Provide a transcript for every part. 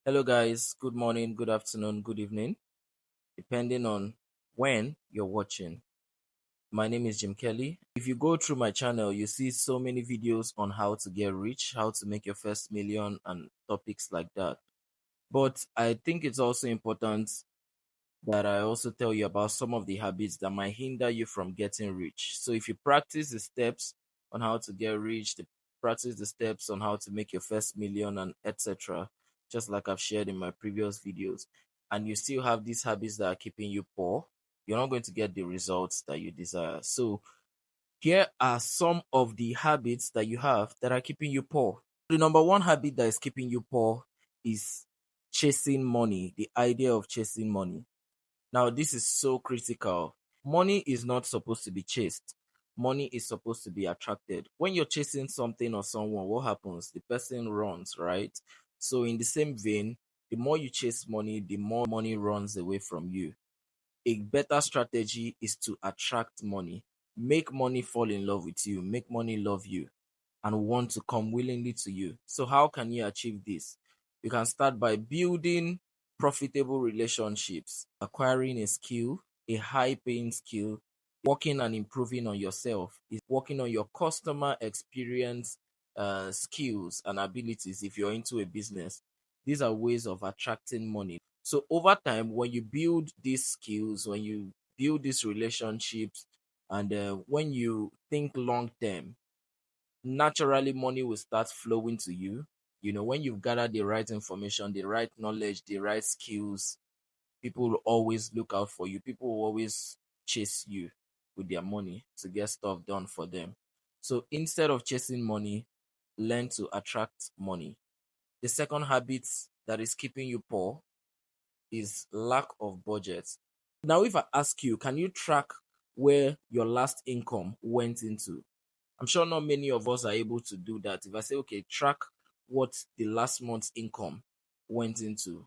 Hello, guys. Good morning, good afternoon, good evening, depending on when you're watching. My name is Jim Kelly. If you go through my channel, you see so many videos on how to get rich, how to make your first million, and topics like that. But I think it's also important that I also tell you about some of the habits that might hinder you from getting rich. So if you practice the steps on how to get rich, practice the steps on how to make your first million and etc., just like I've shared in my previous videos, and you still have these habits that are keeping you poor, you're not going to get the results that you desire. So here are some of the habits that you have that are keeping you poor. The number one habit that is keeping you poor is chasing money, the idea of chasing money. Now, this is so critical. Money is not supposed to be chased. Money is supposed to be attracted. When you're chasing something or someone, what happens? The person runs, right? So, in the same vein, the more you chase money, the more money runs away from you. A better strategy is to attract money. Make money fall in love with you. Make money love you and want to come willingly to you. So, how can you achieve this? You can start by building profitable relationships, acquiring a skill, a high paying skill, working and improving on yourself, is working on your customer experience skills and abilities if you're into a business. These are ways of attracting money. So, over time, when you build these skills, when you build these relationships, and when you think long term, naturally money will start flowing to you. When you've gathered the right information, the right knowledge, the right skills, people will always look out for you. People will always chase you with their money to get stuff done for them. So instead of chasing money, learn to attract money. The second habit that is keeping you poor is lack of budget. Now, if I ask you, can you track where your last income went into? I'm sure not many of us are able to do that. If I say, okay, track what the last month's income went into,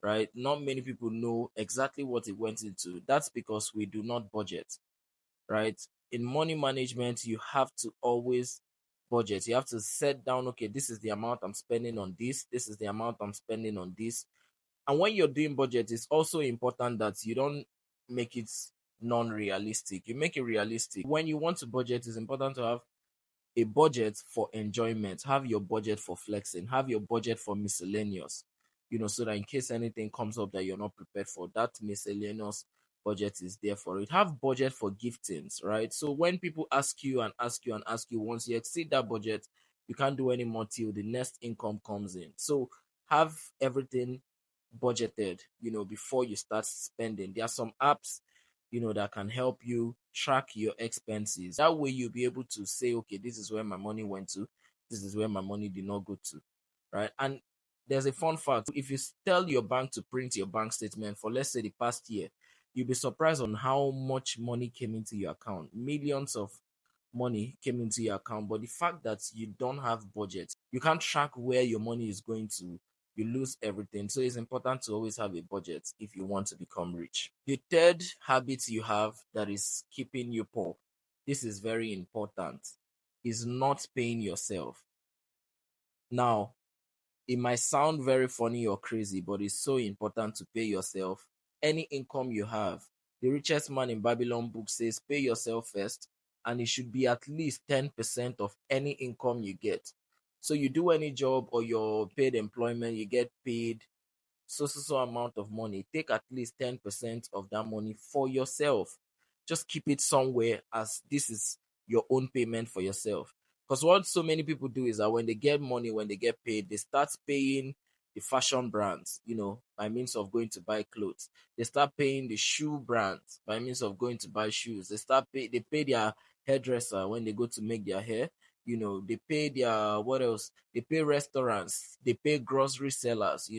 right? Not many people know exactly what it went into. That's because we do not budget, right? In money management, you have to always budget. You have to set down, okay, this is the amount I'm spending on this is the amount I'm spending on this. And when you're doing budget, it's also important that you don't make it non-realistic. You make it realistic. When you want to budget, it's important to have a budget for enjoyment, have your budget for flexing, have your budget for miscellaneous, so that in case anything comes up that you're not prepared for, that miscellaneous budget is there for it. Have budget for giftings, right? So when people ask you and ask you and ask you, once you exceed that budget, you can't do any more till the next income comes in. So have everything budgeted, before you start spending. There are some apps that can help you track your expenses. That way you'll be able to say, okay, this is where my money went to, this is where my money did not go to, right? And there's a fun fact. If you tell your bank to print your bank statement for, let's say, the past year, you'll be surprised on how much money came into your account. Millions of money came into your account. But the fact that you don't have budget, you can't track where your money is going to, you lose everything. So it's important to always have a budget if you want to become rich. The third habit you have that is keeping you poor, this is very important, is not paying yourself. Now, it might sound very funny or crazy, but it's so important to pay yourself. Any income you have, the richest man in Babylon book says, pay yourself first, and it should be at least 10% of any income you get. So you do any job or your paid employment, you get paid so amount of money. Take at least 10% of that money for yourself. Just keep it somewhere, as this is your own payment for yourself. Because what so many people do is that when they get money, when they get paid, they start paying the fashion brands, by means of going to buy clothes. They start paying the shoe brands by means of going to buy shoes. They pay their hairdresser when they go to make their hair. They pay their, what else? They pay restaurants, they pay grocery sellers,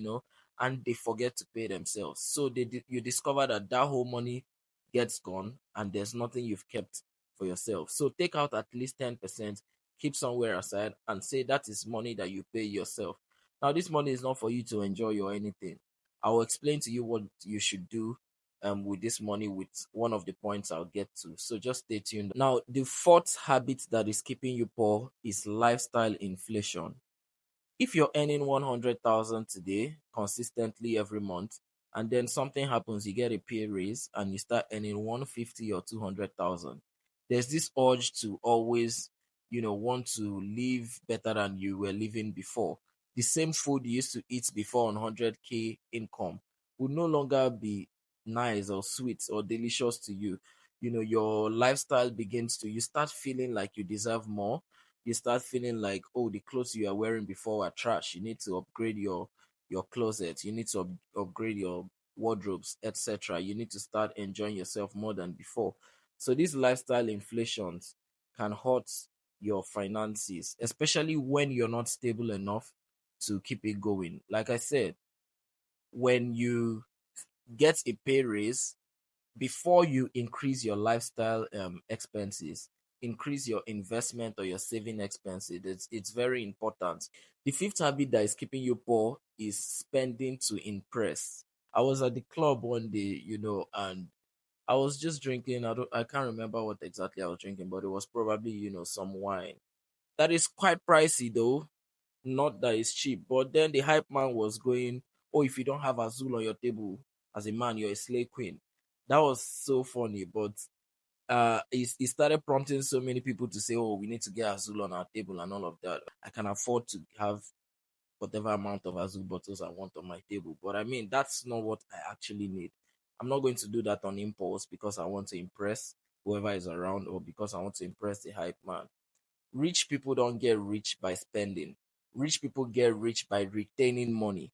and they forget to pay themselves. So you discover that whole money gets gone, and there's nothing you've kept for yourself. So take out at least 10%, keep somewhere aside, and say that is money that you pay yourself. Now, this money is not for you to enjoy or anything. I will explain to you what you should do with this money with one of the points I'll get to. So just stay tuned. Now, the fourth habit that is keeping you poor is lifestyle inflation. If you're earning 100,000 today consistently every month, and then something happens, you get a pay raise and you start earning 150 or 200,000, there's this urge to always, want to live better than you were living before. The same food you used to eat before on 100K income would no longer be nice or sweet or delicious to you. Your lifestyle begins to, you start feeling like you deserve more. You start feeling like, oh, the clothes you are wearing before were trash. You need to upgrade your closet. You need to upgrade your wardrobes, etc. You need to start enjoying yourself more than before. So these lifestyle inflations can hurt your finances, especially when you're not stable enough to keep it going. Like I said, when you get a pay raise, before you increase your lifestyle expenses, increase your investment or your saving expenses. It's very important. The fifth habit that is keeping you poor is spending to impress. I was at the club one day, and I was just drinking. I can't remember what exactly I was drinking, but it was probably, some wine. That is quite pricey though. Not that it's cheap. But then the hype man was going, oh, if you don't have Azul on your table as a man, you're a slave queen. That was so funny. But he started prompting so many people to say, oh, we need to get Azul on our table and all of that. I can afford to have whatever amount of Azul bottles I want on my table. But I mean, that's not what I actually need. I'm not going to do that on impulse because I want to impress whoever is around or because I want to impress the hype man. Rich people don't get rich by spending. Rich people get rich by retaining money.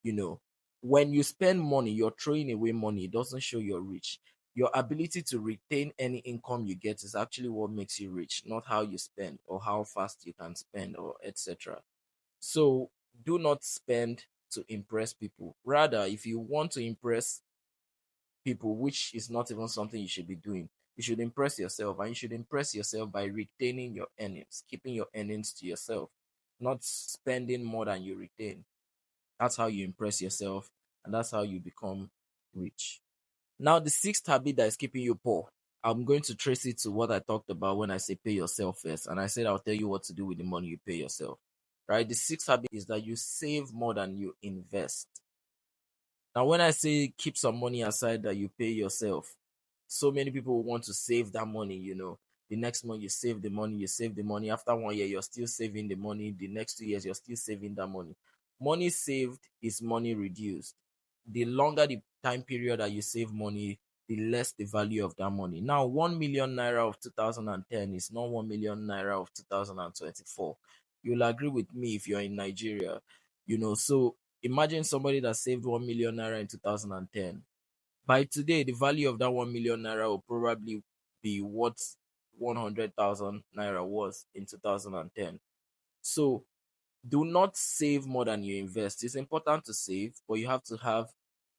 You know, when you spend money, you're throwing away money. It doesn't show you're rich. Your ability to retain any income you get is actually what makes you rich, not how you spend or how fast you can spend or etc. So do not spend to impress people. Rather, if you want to impress people, which is not even something you should be doing, you should impress yourself, and you should impress yourself by retaining your earnings, keeping your earnings to yourself, not spending more than you retain. That's how you impress yourself, and that's how you become rich. Now, the sixth habit that is keeping you poor, I'm going to trace it to what I talked about when I say pay yourself first. And I said I'll tell you what to do with the money you pay yourself. Right? The sixth habit is that you save more than you invest. Now, when I say keep some money aside that you pay yourself, so many people want to save that money. The next month you save the money, you save the money. After 1 year, you're still saving the money. The next 2 years, you're still saving that money. Money saved is money reduced. The longer the time period that you save money, the less the value of that money. Now, 1 million naira of 2010 is not 1 million naira of 2024. You'll agree with me if you're in Nigeria. So imagine somebody that saved 1 million naira in 2010. By today, the value of that 1 million naira will probably be what 100,000 naira was in 2010. So do not save more than you invest. It's important to save, but you have to have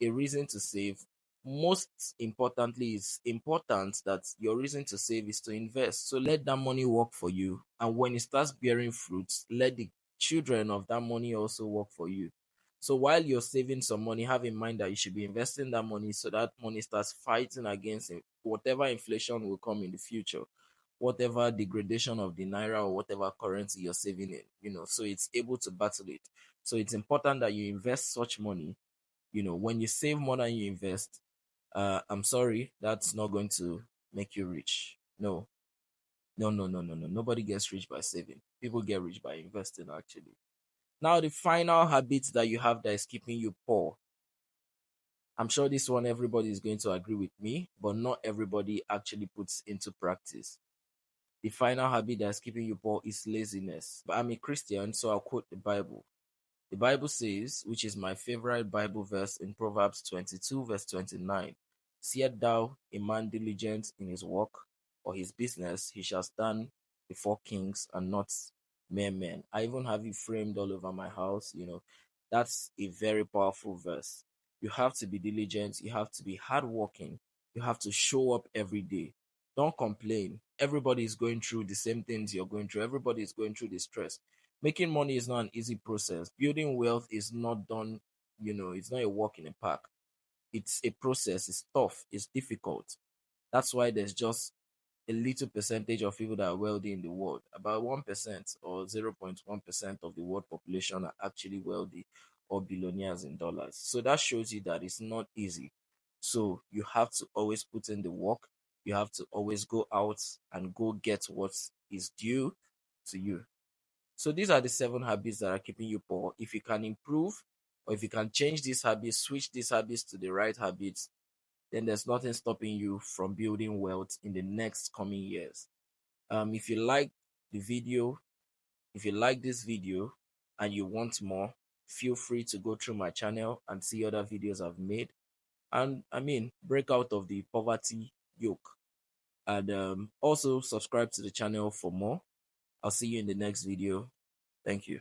a reason to save. Most importantly, it's important that your reason to save is to invest. So let that money work for you. And when it starts bearing fruits, let the children of that money also work for you. So while you're saving some money, have in mind that you should be investing that money so that money starts fighting against whatever inflation will come in the future, whatever degradation of the naira or whatever currency you're saving in, so it's able to battle it. So it's important that you invest such money. When you save more than you invest, I'm sorry, that's not going to make you rich. No, no, no, no, no, no. Nobody gets rich by saving. People get rich by investing, actually. Now, the final habit that you have that is keeping you poor. I'm sure this one everybody is going to agree with me, but not everybody actually puts into practice. The final habit that's keeping you poor is laziness. But I'm a Christian, so I'll quote the Bible. The Bible says, which is my favorite Bible verse in Proverbs 22, verse 29, seest thou a man diligent in his work or his business, he shall stand before kings and not mere men. I even have it framed all over my house. That's a very powerful verse. You have to be diligent, you have to be hardworking, you have to show up every day. Don't complain. Everybody is going through the same things you're going through. Everybody is going through the stress. Making money is not an easy process. Building wealth is not done, it's not a walk in a park. It's a process. It's tough. It's difficult. That's why there's just a little percentage of people that are wealthy in the world. About 1% or 0.1% of the world population are actually wealthy or billionaires in dollars. So that shows you that it's not easy. So you have to always put in the work. You have to always go out and go get what is due to you. So these are the 7 habits that are keeping you poor. If you can improve, or if you can change these habits, switch these habits to the right habits, then there's nothing stopping you from building wealth in the next coming years. If you like the video, if you like this video and you want more, feel free to go through my channel and see other videos I've made. And break out of the poverty yoke. And also subscribe to the channel for more. I'll see you in the next video. Thank you.